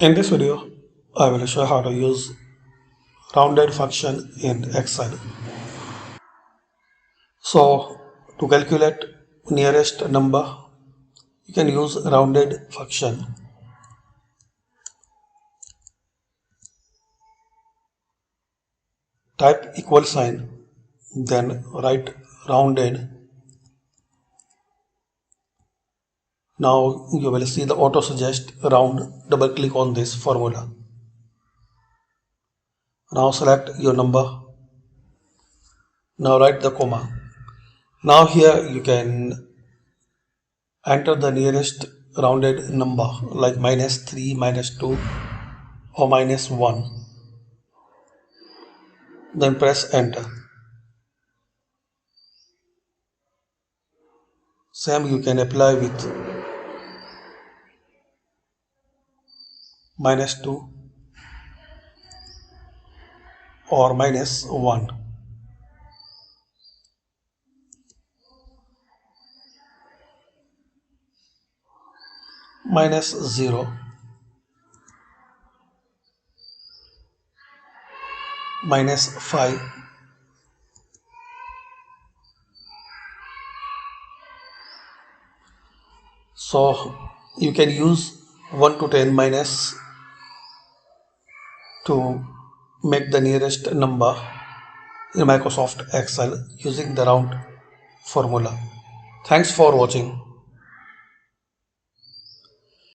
In this video, I will show how to use rounded function in Excel. So, to calculate nearest number, you can use rounded function. Type equal sign, then write rounded. Now you will see the auto suggest round. Double click on this formula. Now select your number. Now write the comma. Now here you can enter the nearest rounded number like -3, -2 or -1. Then press enter. Same you can apply with -2 or -1. -0, -5, so you can use 1 to 10 minus to make the nearest number in Microsoft Excel using the round formula. Thanks for watching.